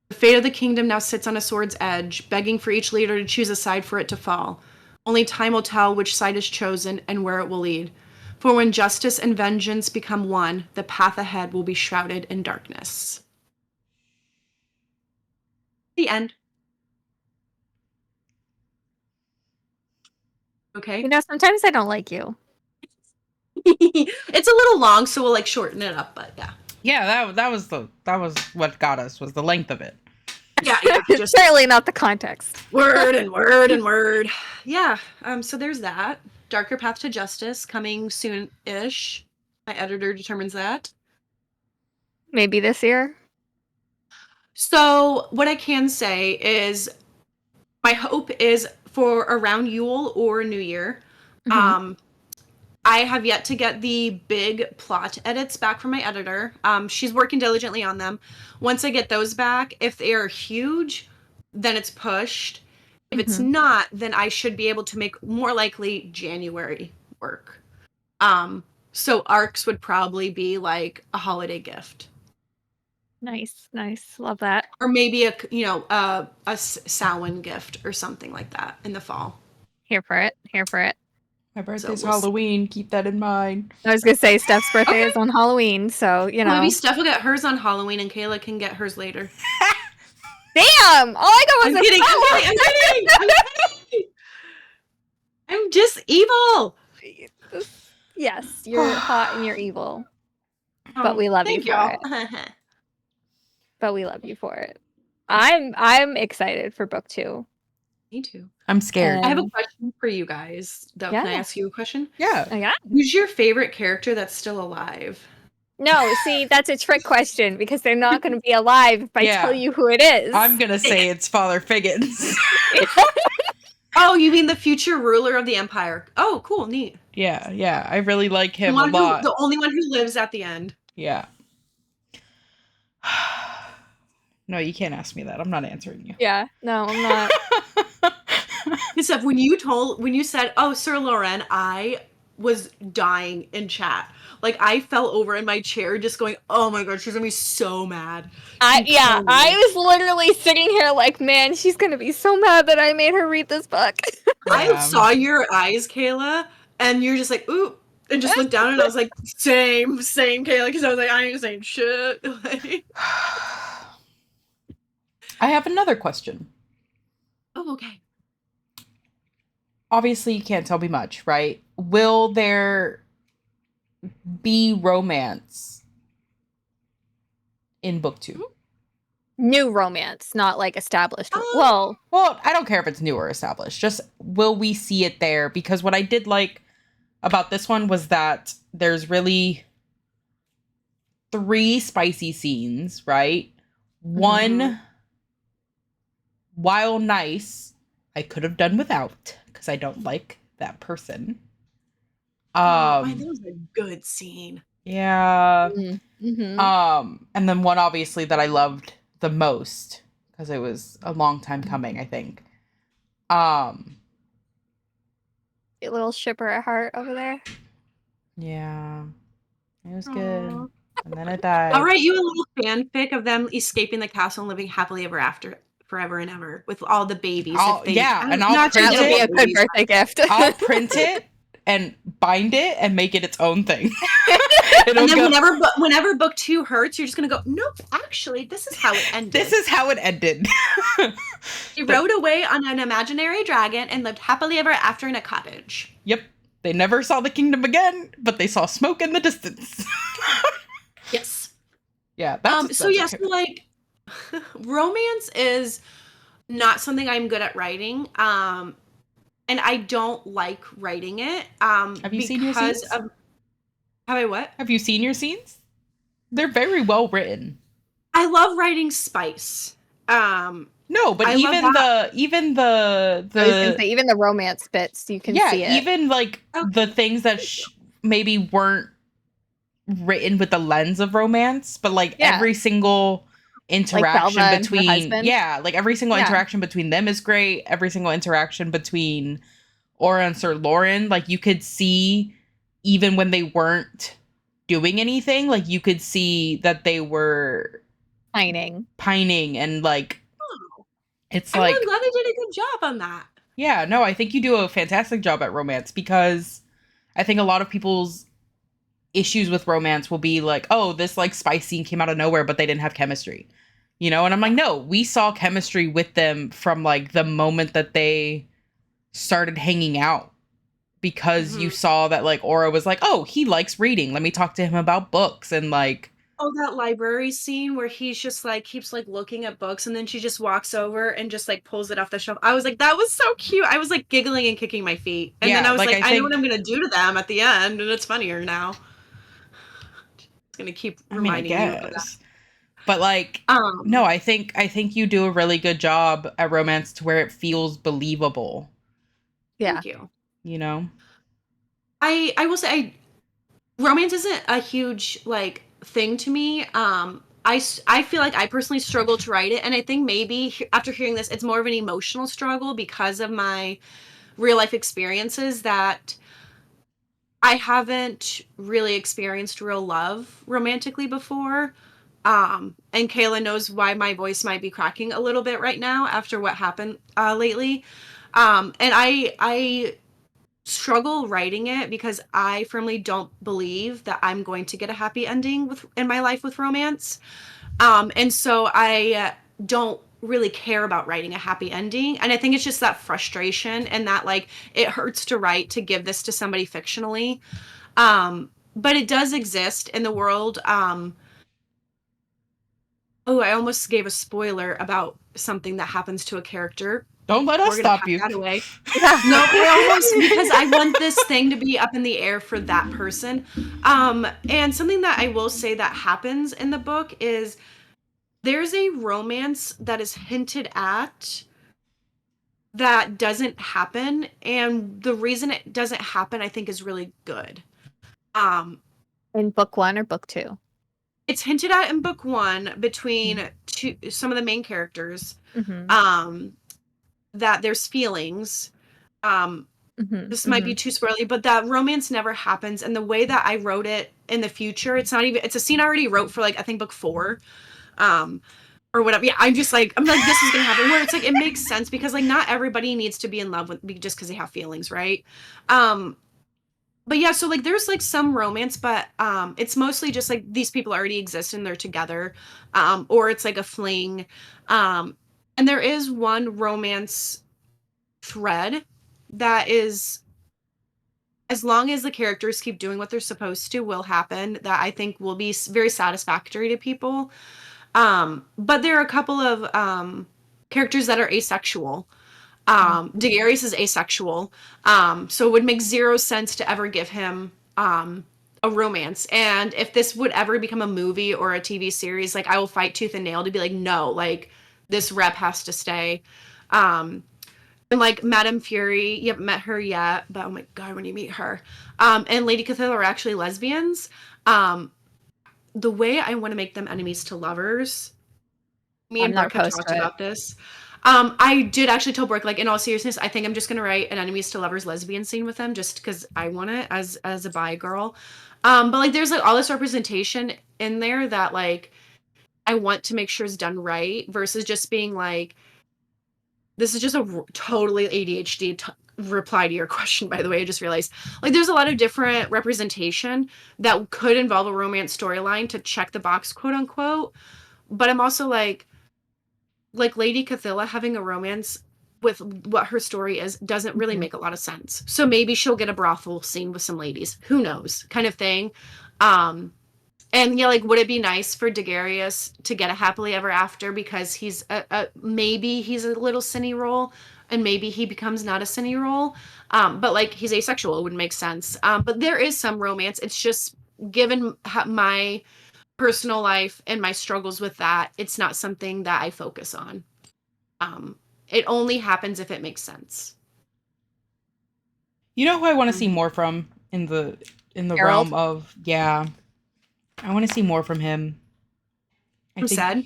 The fate of the kingdom now sits on a sword's edge, begging for each leader to choose a side for it to fall. Only time will tell which side is chosen and where it will lead. For when justice and vengeance become one, the path ahead will be shrouded in darkness. The end. Okay. Sometimes I don't like you. It's a little long, so we'll like shorten it up, but yeah. Yeah, that was what got us, was the length of it. Yeah, just certainly not the context. Word and word and word. Yeah. So there's that. Darker Path to Justice coming soon-ish. My editor determines that. Maybe this year. So what I can say is my hope is for around Yule or New Year. Mm-hmm. I have yet to get the big plot edits back from my editor. She's working diligently on them. Once I get those back, if they are huge, then it's pushed. If it's not, then I should be able to make more likely January work. So arcs would probably be like a holiday gift. Nice. Love that. Or maybe a Samhain gift or something like that in the fall. Here for it. My birthday's Halloween. Keep that in mind. I was gonna say Steph's birthday is on Halloween, so you know. Maybe Steph will get hers on Halloween, and Kayla can get hers later. Damn! All I got was I'm kidding. I'm just evil. Yes, you're hot and you're evil, but we love you for it. But we love you for it. I'm excited for book 2. Me too. I'm scared. I have a question for you guys. Can I ask you a question? Yeah. Oh, yeah. Who's your favorite character that's still alive? No, see, that's a trick question because they're not going to be alive if I tell you who it is. I'm going to say it's Father Figgins. Oh, you mean the future ruler of the Empire? Oh, cool, neat. Yeah. I really like him a lot. The only one who lives at the end. Yeah. No, you can't ask me that. I'm not answering you. Yeah, no, I'm not. Except when you said, "Oh, Sir Lauren," I was dying in chat. Like I fell over in my chair, just going, "Oh my god, she's gonna be so mad." I was literally sitting here like, man, she's gonna be so mad that I made her read this book. I saw your eyes, Kayla, and you're just like, "Ooh," and just looked down, and I was like, "Same, Kayla," because I was like, "I ain't saying shit." I have another question. Oh, okay. Obviously, you can't tell me much, right? Will there be romance in book 2? New romance, not like established. Well, I don't care if it's new or established. Just will we see it there? Because what I did like about this one was that there's really 3 spicy scenes, right? One, while nice, I could have done without because I don't like that person. That was a good scene. Yeah. And then one obviously that I loved the most because it was a long time coming, I think. A little shipper at heart over there. Yeah. It was good. And then it died. I'll write you a little fanfic of them escaping the castle and living happily ever after, forever and ever, with all the babies. And I'll print it. It'll be a good birthday gift. I'll print it and bind it and make it its own thing. And then whenever book 2 hurts, you're just gonna go, nope, actually, this is how it ended. This is how it ended. He rode away on an imaginary dragon and lived happily ever after in a cottage. Yep. They never saw the kingdom again, but they saw smoke in the distance. Yes. Yeah. So like, romance is not something I'm good at writing. And I don't like writing it. Have you seen your scenes? Have I what? Have you seen your scenes? They're very well written. I love writing spice. No, but even the romance bits, you can see it. Even like the things that maybe weren't written with the lens of romance, but like every single interaction between every single interaction between them is great. Every single interaction between Aura and Sir Lauren, like you could see even when they weren't doing anything, like you could see that they were pining and like it's I'm like glad they did a good job on that. Yeah, no, I think you do a fantastic job at romance because I think a lot of people's issues with romance will be like, oh, this like spice scene came out of nowhere, but they didn't have chemistry. You know, and I'm like, no, we saw chemistry with them from like the moment that they started hanging out. because you saw that like Aura was like, oh, he likes reading. Let me talk to him about books and like. Oh, that library scene where he's just like keeps like looking at books and then she just walks over and just like pulls it off the shelf. I was like, that was so cute. I was like giggling and kicking my feet. And then I was like, I know what I'm gonna do to them at the end, and it's funnier now. It's gonna keep reminding you of that. But like no, I think you do a really good job at romance to where it feels believable. Yeah. Thank you. You know? I will say romance isn't a huge like thing to me. I feel like I personally struggle to write it, and I think maybe after hearing this, it's more of an emotional struggle because of my real life experiences that I haven't really experienced real love romantically before. And Kayla knows why my voice might be cracking a little bit right now after what happened lately. And I struggle writing it because I firmly don't believe that I'm going to get a happy ending in my life with romance. And so I don't really care about writing a happy ending. And I think it's just that frustration and that like it hurts to write to give this to somebody fictionally. But it does exist in the world. Oh, I almost gave a spoiler about something that happens to a character. Don't let us stop you. That away. No, I almost, because I want this thing to be up in the air for that person. And something that I will say that happens in the book is there's a romance that is hinted at that doesn't happen, and the reason it doesn't happen, I think, is really good. In book 1 or book 2? It's hinted at in book 1 between some of the main characters. That there's feelings. This might be too spoily, but that romance never happens. And the way that I wrote it in the future, it's a scene I already wrote for like, I think book 4, or whatever. Yeah, I'm like, this is gonna happen, where it's like, it makes sense because like not everybody needs to be in love with me just because they have feelings, right? But yeah, so like there's like some romance, but it's mostly just like these people already exist and they're together, or it's like a fling. And there is one romance thread that is, as long as the characters keep doing what they're supposed to, will happen, that I think will be very satisfactory to people. But there are a couple of characters that are asexual. Daenerys is asexual, so it would make zero sense to ever give him a romance. And if this would ever become a movie or a TV series, like I will fight tooth and nail to be like, no, like this rep has to stay. And like Madame Fury, you haven't met her yet, but oh my god, when you meet her, and Lady Cthulhu are actually lesbians. The way I want to make them enemies to lovers, me and Brooke have talked about this. I did actually tell Brooke, like, in all seriousness, I think I'm just gonna write an enemies to lovers lesbian scene with them just because I want it as a bi girl. But like there's like all this representation in there that like I want to make sure is done right versus just being like, this is just a totally ADHD reply to your question, by the way. I just realized like there's a lot of different representation that could involve a romance storyline to check the box, quote unquote. But I'm also like Lady Cthulhu having a romance with what her story is doesn't really make a lot of sense. So maybe she'll get a brothel scene with some ladies. Who knows? Kind of thing. And yeah, like, would it be nice for Daenerys to get a happily ever after because he's maybe he's a little cine role and maybe he becomes not a cine role. But like he's asexual, it would make sense. But there is some romance. It's just given my personal life and my struggles with that, it's not something that I focus on. It only happens if it makes sense. You know who I want to see more from in the realm of, yeah. I want to see more from him. Who said?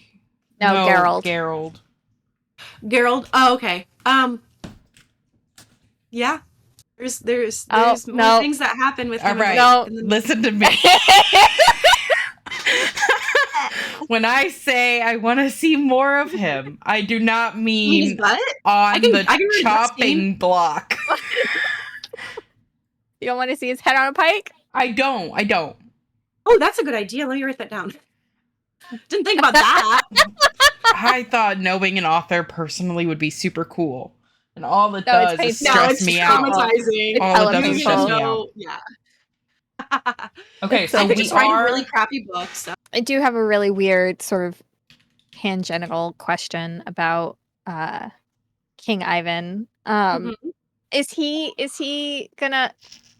No, Geralt. Geralt. Oh, okay. Yeah. There's more things that happen with him. All right. No. Listen to me. When I say I want to see more of him, I do not mean on the chopping block. You don't want to see his head on a pike? I don't. Oh, that's a good idea. Let me write that down. Didn't think about that. I thought knowing an author personally would be super cool. And all it No, it's does is painful. No, stress it's me out. traumatizing. It's All hella it does is stress painful. me out. Yeah. Okay, It's so so I could we just write a are. really crappy book. So. I do have a really weird sort of tangential question about King Ivan. Mhm. Is he gonna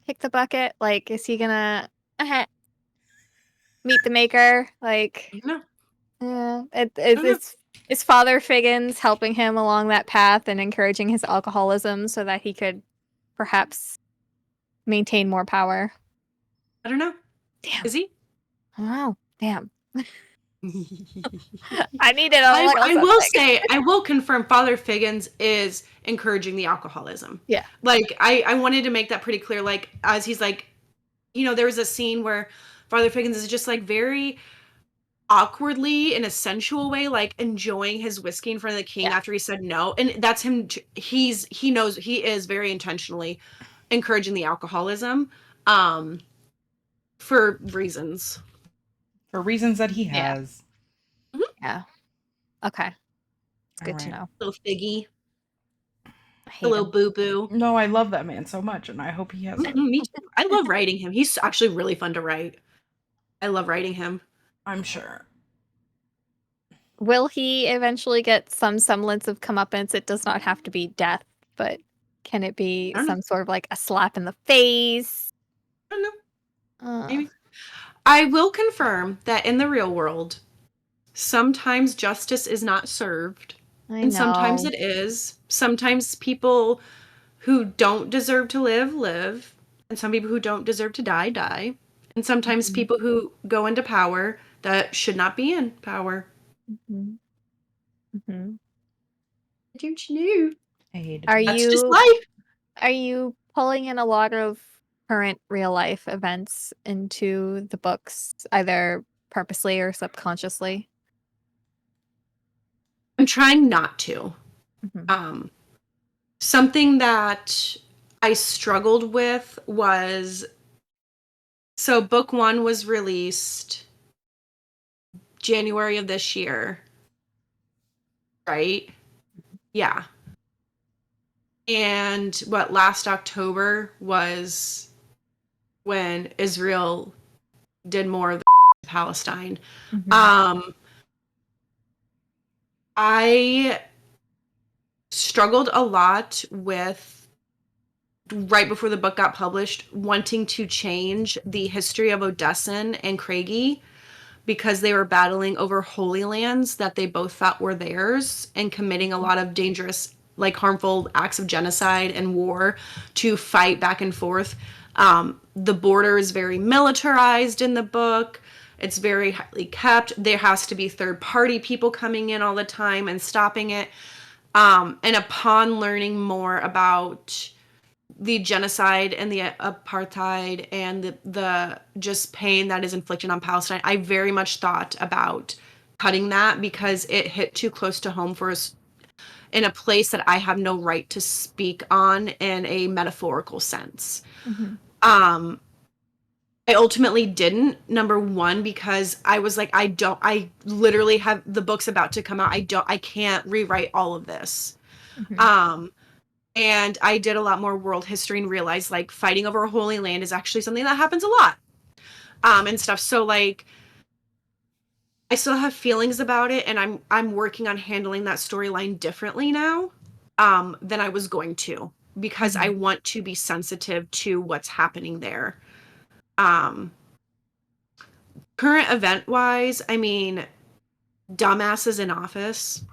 kick the bucket? Like, is he gonna meet the maker? Like, No. it's Father Figgins helping him along that path and encouraging his alcoholism so that he could perhaps maintain more power. I don't know. Damn. Is he? Wow. Damn. I needed a little I will something. say, I will confirm Father Figgins is encouraging the alcoholism. Yeah. Like, I wanted to make that pretty clear. Like, as he's like, there was a scene where Father Figgins is just like very awkwardly in a sensual way, like enjoying his whiskey in front of the king after he said no. And that's him. He knows he is very intentionally encouraging the alcoholism, for reasons. For reasons that he Yeah. has. Yeah. Okay. It's good to Alright. know. Little figgy. I A hate little him. boo-boo. No, I love that man so much, and I hope he has a. Me too. I love writing him. He's actually really fun to write. I love writing him. I'm sure. Will he eventually get some semblance of comeuppance? It does not have to be death, but can it be I don't know. some sort of like a slap in the face? I don't know. Uh, Maybe. I will confirm that in the real world, sometimes justice is not served. I And sometimes know. it is. Sometimes people who don't deserve to live. And some people who don't deserve to die. And sometimes Mhm. people who go into power that should not be in power. Mhm. Mhm. Don't you know? I hated Are him. That's just you life. are you pulling in a lot of current real life events into the books, either purposely or subconsciously? I'm trying not to. Mhm. Something that I struggled with was, so book 1 was released January of this year, right? Yeah. And last October was when Israel did more of the Palestine. Mhm. I struggled a lot with, right before the book got published, wanting to change the history of Odessan and Craigie because they were battling over holy lands that they both thought were theirs and committing a lot of dangerous, like harmful acts of genocide and war to fight back and forth. The border is very militarized in the book. It's very highly kept. There has to be third party people coming in all the time and stopping it. And upon learning more about the genocide and the apartheid and the just pain that is inflicted on Palestine, I very much thought about cutting that because it hit too close to home for us in a place that I have no right to speak on in a metaphorical sense. Mhm. I ultimately didn't, number one, because I was like, I literally have the book's about to come out. I can't rewrite all of this. Mhm. And I did a lot more world history and realized like fighting over a holy land is actually something that happens a lot. And stuff. So like I still have feelings about it and I'm working on handling that storyline differently now than I was going to because I Mhm. want to be sensitive to what's happening there. Um Current event wise, I mean, dumbasses in office.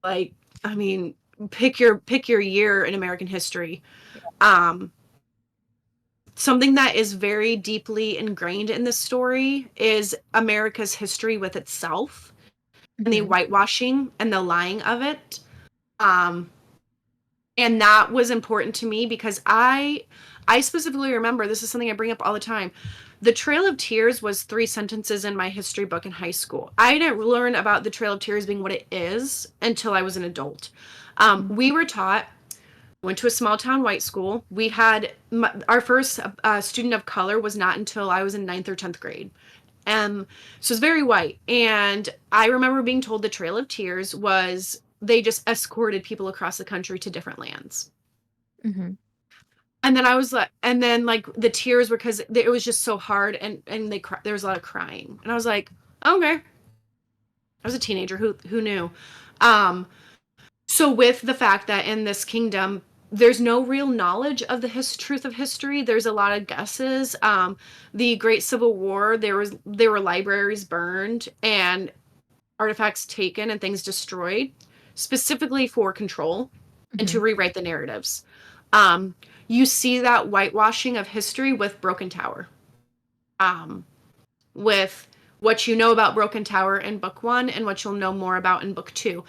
Like, I mean, pick your year in American history. Um Something that is very deeply ingrained in this story is America's history with itself and the Mhm. whitewashing and the lying of it. Um, and that was important to me because I specifically remember, this is something I bring up all the time. The Trail of Tears was 3 sentences in my history book in high school. I didn't learn about the Trail of Tears being what it is until I was an adult. We were taught, went to a small town white school. We had our first student of color was not until I was in 9th or 10th grade. So it's very white. And I remember being told the Trail of Tears was they just escorted people across the country to different lands. Mm-hmm. And then I was like, and then like the tears were because it was just so hard, and there was a lot of crying, and I was like, okay. I was a teenager. Who knew? So with the fact that in this kingdom, there's no real knowledge of the truth of history. There's a lot of guesses. The Great Civil War, there were libraries burned and artifacts taken and things destroyed, specifically for control and to rewrite the narratives. You see that whitewashing of history with Broken Tower. With what you know about Broken Tower in book 1 and what you'll know more about in book 2.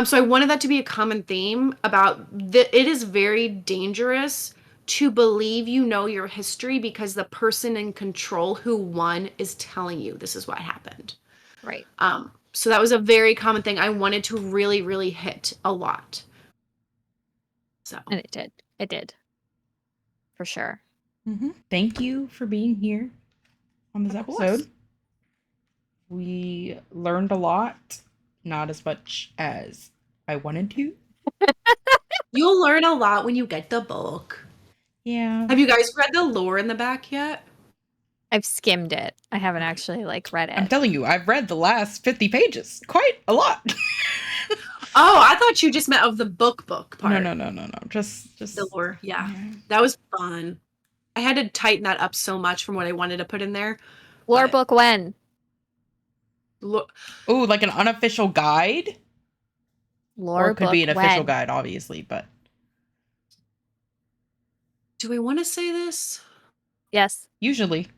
So I wanted that to be a common theme about it is very dangerous to believe you know your history because the person in control who won is telling you this is what happened. Right. So that was a very common thing I wanted to really, really hit a lot. So. And it did. It did. For sure. Mm-hmm. Thank you for being here on this episode. We learned a lot, not as much as I wanted to. You'll learn a lot when you get the book. Yeah. Have you guys read the lore in the back yet? I've skimmed it. I haven't actually read it. I'm telling you, I've read the last 50 pages. Quite a lot. Oh, I thought you just meant of the book part. No. Just the lore. Yeah. That was fun. I had to tighten that up so much from what I wanted to put in there. Lore book when? Oh, like an unofficial guide? Lore or it could book be an official when? guide, obviously, but. Do we want to say this? Yes. Usually.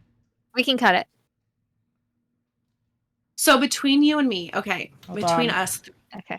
We can cut it. So between you and me, okay. Hold between on. us. Okay.